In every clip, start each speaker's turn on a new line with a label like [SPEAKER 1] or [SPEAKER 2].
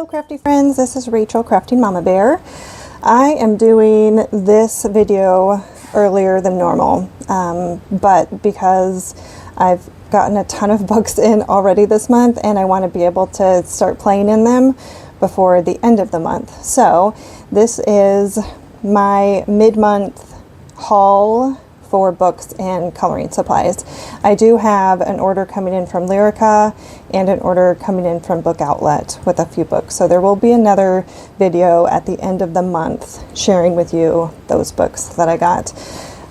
[SPEAKER 1] Hello crafty friends, this is Rachel, Crafting Mama Bear. I am doing this video earlier than normal, but because I've gotten a ton of books in already this month and I want to be able to start playing in them before the end of the month. So this is my mid-month haul for books and coloring supplies. I do have an order coming in from Lyrica and an order coming in from Book Outlet with a few books. So there will be another video at the end of the month sharing with you those books that I got.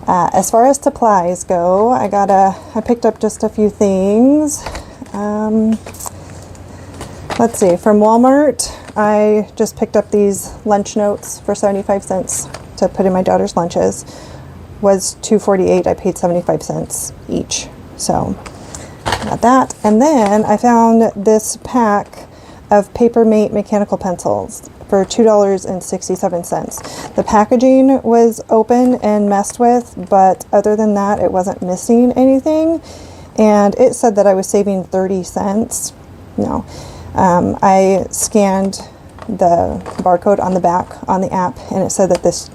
[SPEAKER 1] As far as supplies go, I picked up just a few things. Let's see, from Walmart, I just picked up these lunch notes for 75 cents to put in my daughter's lunches. Was $2.48. I paid 75 cents each. So got that. And then I found this pack of Papermate mechanical pencils for $2.67. The packaging was open and messed with, but other than that, it wasn't missing anything. And it said that I was saving 30 cents. No. I scanned the barcode on the back on the app, and it said that this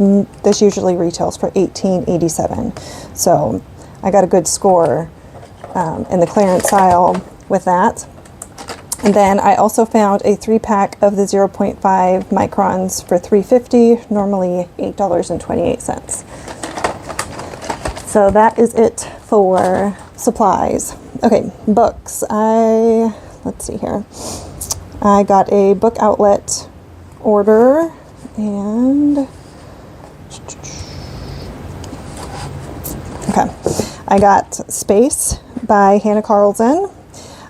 [SPEAKER 1] usually retails for $18.87. So I got a good score in the clearance aisle with that. And then I also found a 3-pack of the 0.5 microns for $3.50, normally $8.28. So that is it for supplies. Okay, books. Let's see here. I got a Book Outlet order, and okay, I got Space by Hannah Carlson.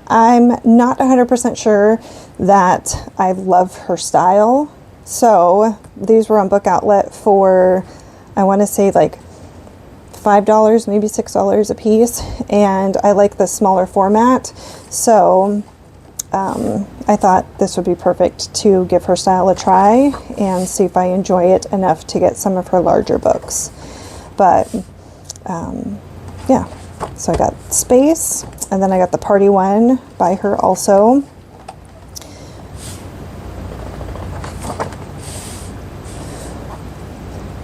[SPEAKER 1] I'm not 100% sure that I love her style, so these were on Book Outlet for, I want to say like $5, maybe $6 a piece, and I like the smaller format, so I thought this would be perfect to give her style a try and see if I enjoy it enough to get some of her larger books. But yeah, so I got Space, and then I got the Party one by her also.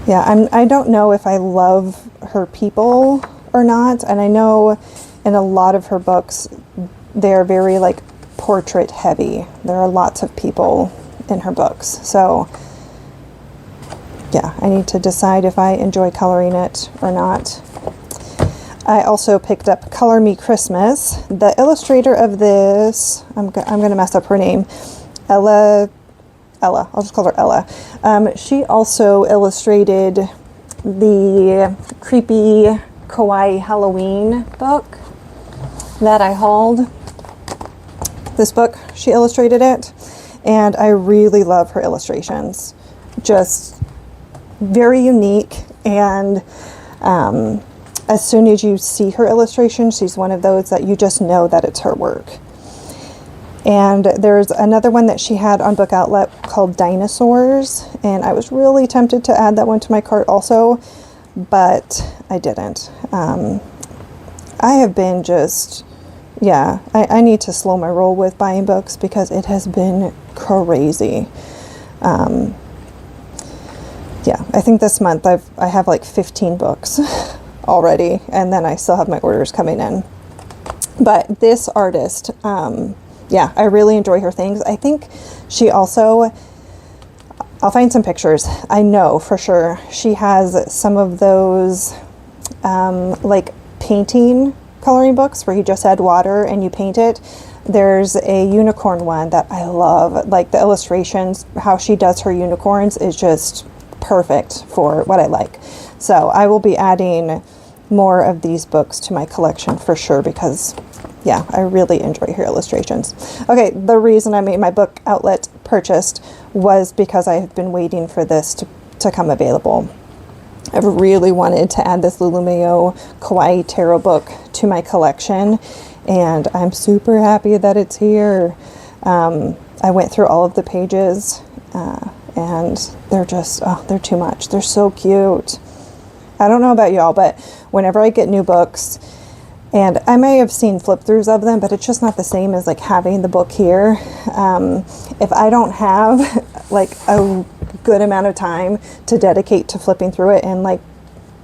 [SPEAKER 1] Yeah, I don't know if I love her people or not, and I know in a lot of her books they're very like portrait heavy. There are lots of people in her books, so yeah, I need to decide if I enjoy coloring it or not. I also picked up Color Me Christmas. The illustrator of this, I'm gonna mess up her name, Ella, I'll just call her Ella. She also illustrated the creepy kawaii Halloween book that I hauled. This book, she illustrated it, and I really love her illustrations. Just very unique, and as soon as you see her illustration, she's one of those that you just know that it's her work. And there's another one that she had on Book Outlet called Dinosaurs, and I was really tempted to add that one to my cart also, but I didn't. I have been just... yeah, I need to slow my roll with buying books because it has been crazy. Yeah, I think this month I have like 15 books already, and then I still have my orders coming in. But this artist, yeah, I really enjoy her things. I think she also, I'll find some pictures. I know for sure she has some of those like painting coloring books where you just add water and you paint it. There's a unicorn one that I love. Like the illustrations, how she does her unicorns is just perfect for what I like. So I will be adding more of these books to my collection for sure because yeah, I really enjoy her illustrations. Okay, the reason I made my Book Outlet purchased was because I have been waiting for this to come available. I've really wanted to add this Lululemon Kawaii Tarot book to my collection, and I'm super happy that it's here. I went through all of the pages, and they're just, oh, they're too much. They're so cute. I don't know about y'all, but whenever I get new books, And I may have seen flip throughs of them, but it's just not the same as like having the book here. If I don't have like a good amount of time to dedicate to flipping through it and like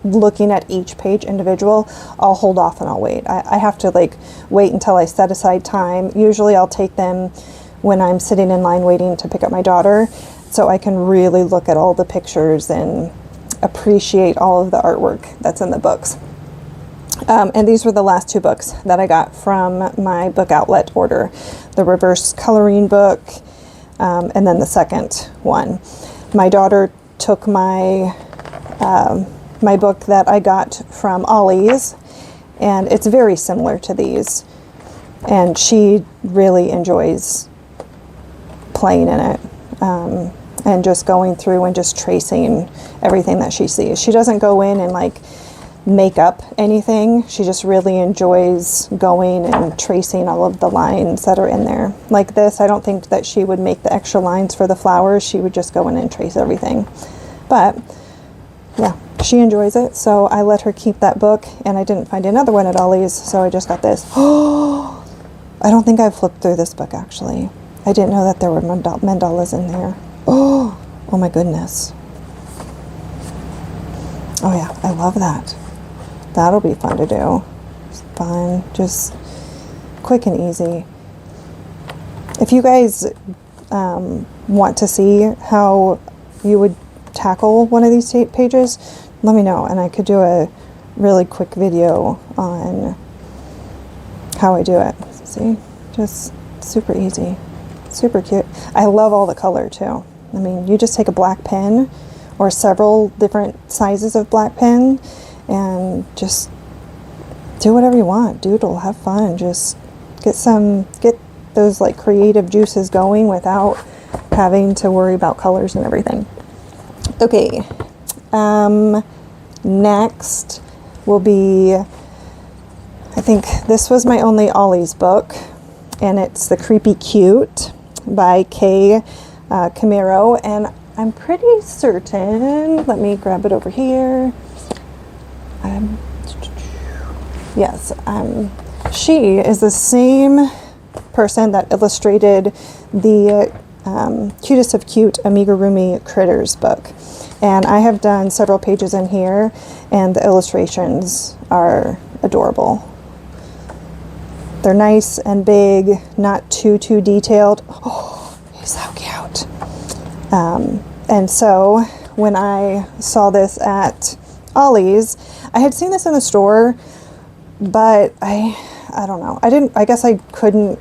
[SPEAKER 1] looking at each page individual, I'll hold off and I'll wait. I have to like wait until I set aside time. Usually I'll take them when I'm sitting in line waiting to pick up my daughter, so I can really look at all the pictures and appreciate all of the artwork that's in the books. And these were the last 2 books that I got from my book outlet order. The reverse coloring book, and then the second one. My daughter took my my book that I got from Ollie's, and it's very similar to these. And she really enjoys playing in it, and just going through and just tracing everything that she sees. She doesn't go in and like make up anything. She just really enjoys going and tracing all of the lines that are in there. Like this, I don't think that she would make the extra lines for the flowers. She would just go in and trace everything. But yeah, she enjoys it, so I let her keep that book, and I didn't find another one at Ollie's, so I just got this. Oh, I don't think I've flipped through this book, actually. I didn't know that there were mandalas in there. Oh my goodness. Oh yeah, I love that. That'll be fun to do. It's fun, just quick and easy. If you guys want to see how you would tackle one of these pages, let me know, and I could do a really quick video on how I do it. See, just super easy, super cute. I love all the color too. I mean, you just take a black pen or several different sizes of black pen and just do whatever you want. Doodle, have fun, just get those like creative juices going without having to worry about colors and everything. Okay, next will be, I think this was my only Ollie's book, and it's The Creepy Cute by Kay Camero, and I'm pretty certain, let me grab it over here. Yes, she is the same person that illustrated the Cutest of Cute Amigurumi Critters book. And I have done several pages in here, and the illustrations are adorable. They're nice and big, not too detailed. Oh, he's so cute. And so when I saw this at Ollie's, I had seen this in the store, but I don't know. I guess I couldn't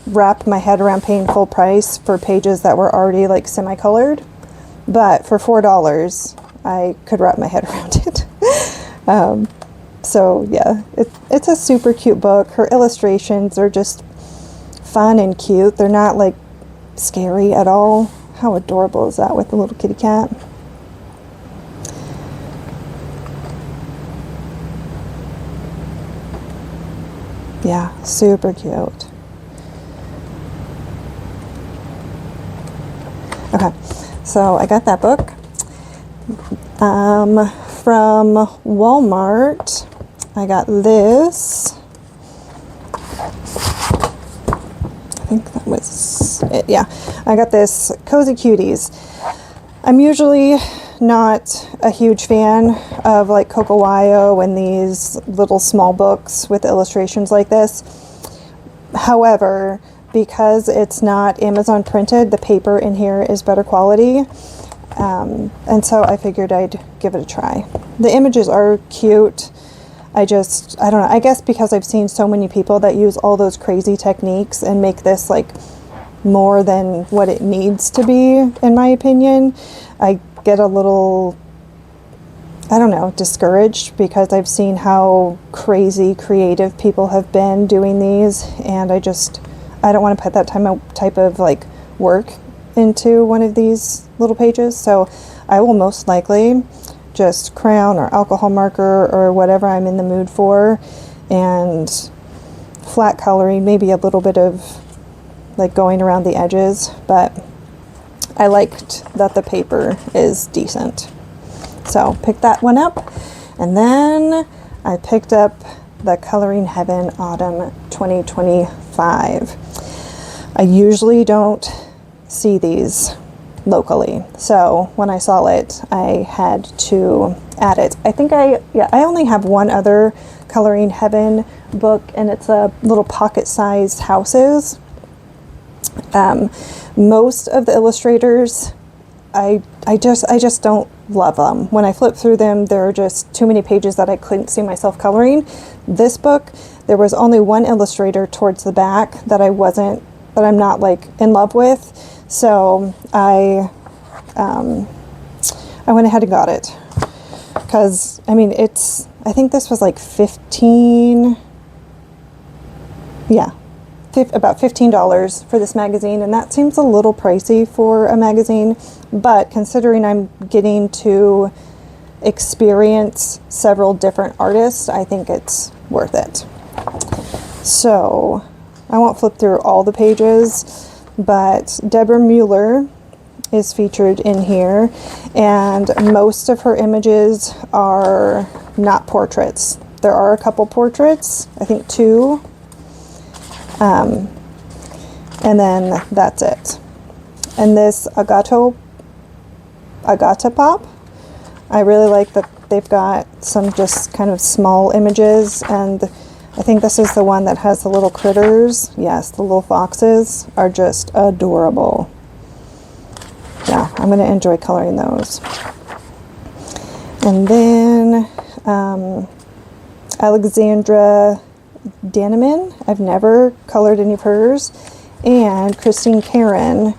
[SPEAKER 1] wrap my head around paying full price for pages that were already like semi-colored. But for $4, I could wrap my head around it. So yeah, it's a super cute book. Her illustrations are just fun and cute. They're not like scary at all. How adorable is that with the little kitty cat? Yeah, super cute. Okay, so I got that book from Walmart. I got this. I think that was it. Yeah, I got this Cozy Cuties. I'm usually not a huge fan of like Cocowayo and these little small books with illustrations like this. However, because it's not Amazon printed, the paper in here is better quality. And so I figured I'd give it a try. The images are cute. I don't know, I guess because I've seen so many people that use all those crazy techniques and make this like more than what it needs to be, in my opinion, I get a little, I don't know, discouraged, because I've seen how crazy creative people have been doing these, and I don't want to put that type of like work into one of these little pages. So I will most likely just crayon or alcohol marker or whatever I'm in the mood for, and flat coloring, maybe a little bit of like going around the edges, but I liked that the paper is decent. So picked that one up, and then I picked up the Coloring Heaven Autumn 2025. I usually don't see these locally, so when I saw it, I had to add it. I think I only have one other Coloring Heaven book, and it's a little pocket-sized houses. Most of the illustrators, I just don't love them. When I flip through them, there are just too many pages that I couldn't see myself coloring. This book, there was only one illustrator towards the back that I'm not like in love with. So I went ahead and got it. Cause I mean, I think this was like about $15 for this magazine, and that seems a little pricey for a magazine, but considering I'm getting to experience several different artists, I think it's worth it. So I won't flip through all the pages, but Deborah Mueller is featured in here, and most of her images are not portraits. There are a couple portraits, I think 2. And then that's it. And this Agata Pop, I really like that they've got some just kind of small images, and I think this is the one that has the little critters. Yes, the little foxes are just adorable. Yeah, I'm going to enjoy coloring those. And then Alexandra Daneman, I've never colored any of hers, and Christine Karen.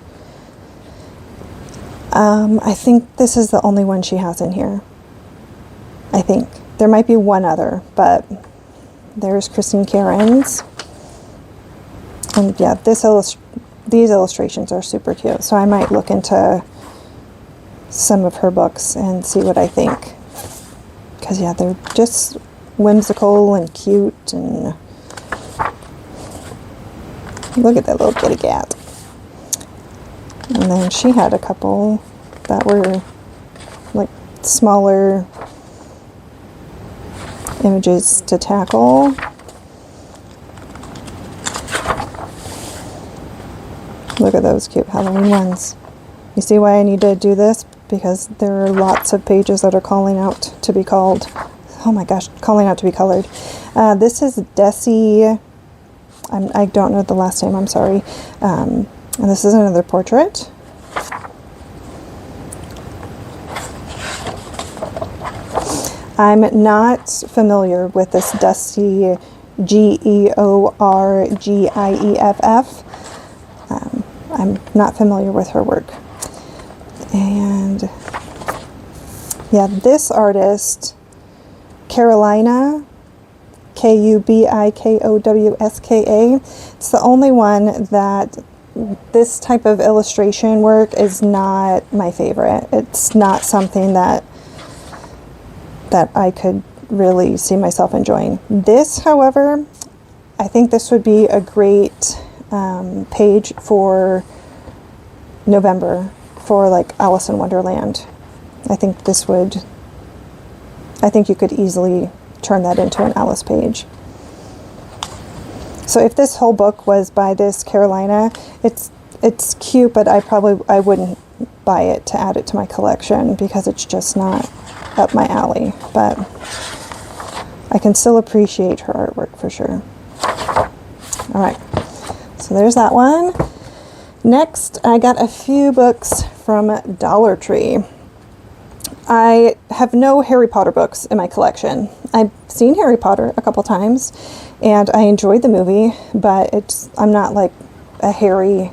[SPEAKER 1] I think this is the only one she has in here. I think there might be one other, but there's Christine Karen's, and yeah, these illustrations are super cute. So I might look into some of her books and see what I think, because yeah, they're just whimsical and cute, and look at that little kitty cat. And then she had a couple that were like smaller images to tackle. Look at those cute Halloween ones. You see why I need to do this? Because there are lots of pages that are calling out to be called. Oh my gosh, calling out to be colored. This is Desi. I don't know the last name, I'm sorry. And this is another portrait. I'm not familiar with this Desi, Georgief. I'm not familiar with her work. And yeah, this artist, Carolina, Kubikowska. It's the only one that this type of illustration work is not my favorite. It's not something that I could really see myself enjoying. This, however, I think this would be a great page for November for like Alice in Wonderland. I think you could easily turn that into an Alice page. So if this whole book was by this Carolina, it's cute, but I wouldn't buy it to add it to my collection because it's just not up my alley. But I can still appreciate her artwork for sure. All right, so there's that one. Next, I got a few books from Dollar Tree. I have no Harry Potter books in my collection. I've seen Harry Potter a couple times, and I enjoyed the movie, but I'm not like a Harry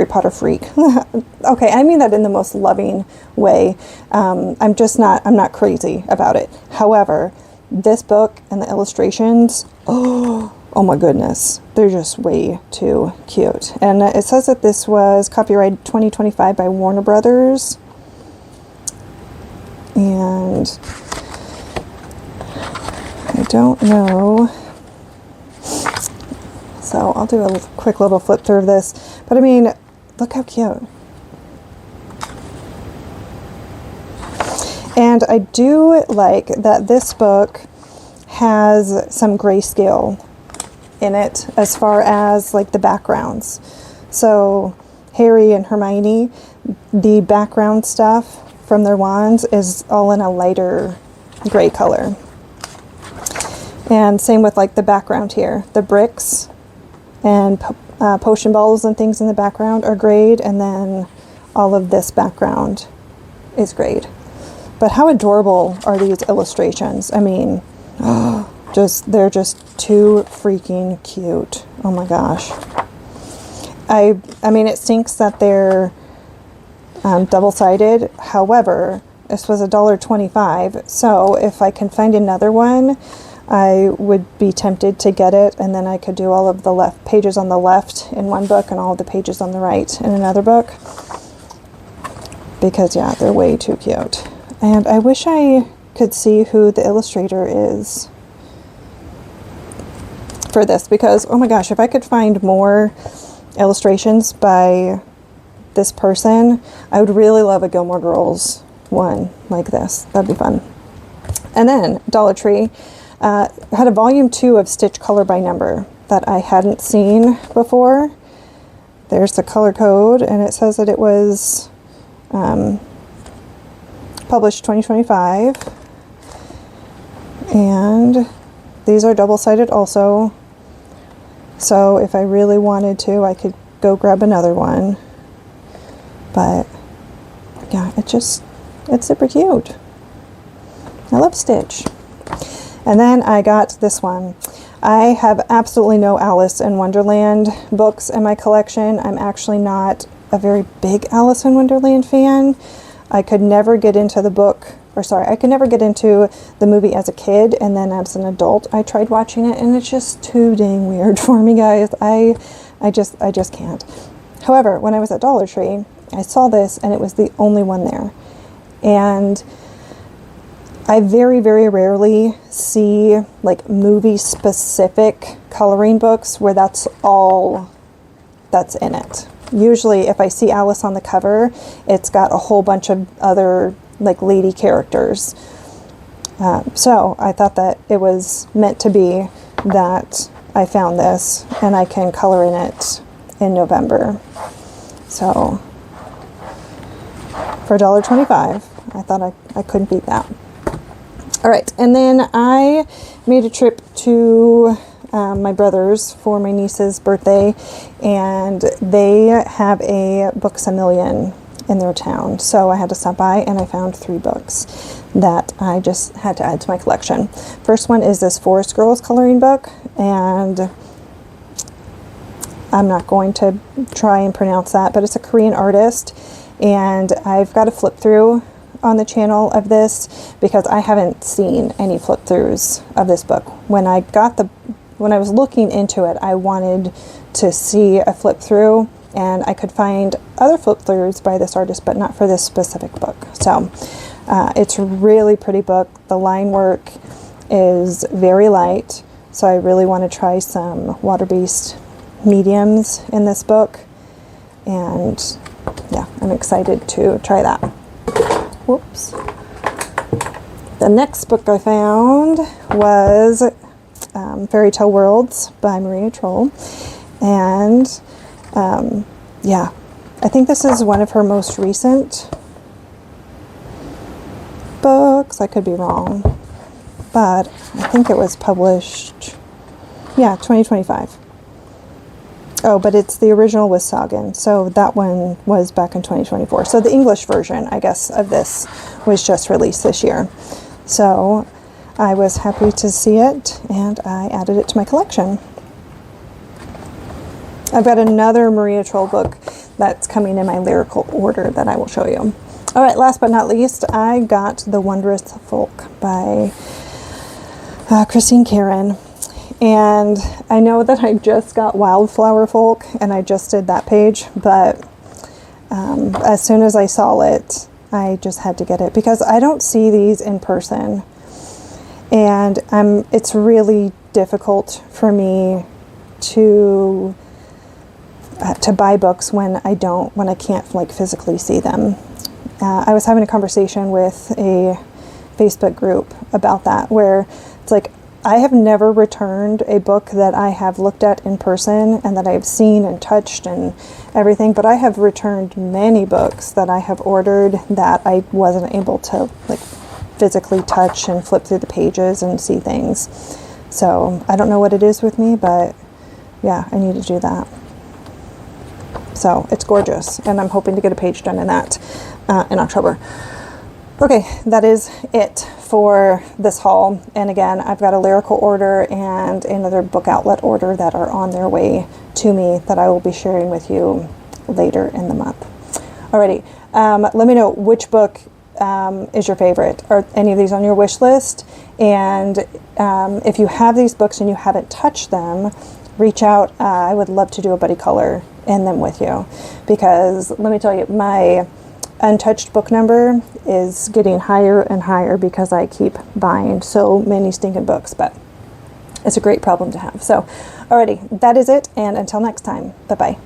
[SPEAKER 1] Potter freak. Okay, I mean that in the most loving way. I'm not crazy about it. However, this book and the illustrations, oh my goodness, they're just way too cute. And it says that this was copyright 2025 by Warner Brothers. And I don't know. So I'll do a quick little flip through of this. But I mean, look how cute. And I do like that this book has some grayscale in it as far as like the backgrounds. So Harry and Hermione, the background stuff from their wands is all in a lighter gray color. And same with like the background here. The bricks and potion balls and things in the background are grayed, and then all of this background is grayed. But how adorable are these illustrations? I mean, they're just too freaking cute. Oh my gosh. I mean, it stinks that they're double-sided. However, this was $1.25. So if I can find another one, I would be tempted to get it, and then I could do all of the left pages on the left in one book and all of the pages on the right in another book. Because yeah, they're way too cute. And I wish I could see who the illustrator is for this, because oh my gosh, if I could find more illustrations by this person, I would really love a Gilmore Girls one like this. That'd be fun. And then Dollar Tree had a volume 2 of Stitch Color by Number that I hadn't seen before. There's the color code, and it says that it was published 2025. And these are double-sided also. So if I really wanted to, I could go grab another one. But yeah, it's super cute. I love Stitch. And then I got this one. I have absolutely no Alice in Wonderland books in my collection. I'm actually not a very big Alice in Wonderland fan. I could never get into I could never get into the movie as a kid, and then as an adult I tried watching it, and it's just too dang weird for me, guys. I just can't. However, when I was at Dollar Tree, I saw this, and it was the only one there. And I very, very rarely see like movie specific coloring books where that's all that's in it. Usually if I see Alice on the cover, it's got a whole bunch of other like lady characters. So I thought that it was meant to be that I found this and I can color in it in November. So for $1.25, I thought I couldn't beat that. All right, and then I made a trip to my brother's for my niece's birthday, and they have a Books A Million in their town. So I had to stop by, and I found 3 books that I just had to add to my collection. First one is this Forest Girls coloring book, and I'm not going to try and pronounce that, but it's a Korean artist, and I've got a flip through on the channel of this because I haven't seen any flip throughs of this book. When I was looking into it, I wanted to see a flip through, and I could find other flip throughs by this artist, but not for this specific book. So it's a really pretty book. The line work is very light, so I really want to try some water-based mediums in this book, and yeah, I'm excited to try that. Whoops. The next book I found was Fairy Tale Worlds by Maria Troll, and yeah, I think this is one of her most recent books. I could be wrong, but I think it was published, yeah, 2025. Oh, but it's the original was Sagan, so that one was back in 2024. So the English version, I guess, of this was just released this year. So I was happy to see it, and I added it to my collection. I've got another Maria Troll book that's coming in my lyrical order that I will show you. All right, last but not least, I got The Wondrous Folk by Christine Karen. And I know that I just got Wildflower Folk, and I just did that page, but as soon as I saw it, I just had to get it because I don't see these in person, and it's really difficult for me to buy books when I can't like physically see them. I was having a conversation with a Facebook group about that, where it's like I have never returned a book that I have looked at in person and that I've seen and touched and everything, but I have returned many books that I have ordered that I wasn't able to like physically touch and flip through the pages and see things. So I don't know what it is with me, but yeah, I need to do that. So it's gorgeous, and I'm hoping to get a page done in that in October. Okay, that is it for this haul. And again, I've got a Lyrical order and another Book Outlet order that are on their way to me that I will be sharing with you later in the month. Alrighty, let me know which book is your favorite. Are any of these on your wish list? And if you have these books and you haven't touched them, reach out. I would love to do a buddy color in them with you, because let me tell you, my untouched book number is getting higher and higher because I keep buying so many stinking books, but it's a great problem to have. So alrighty, that is it, and until next time, bye bye.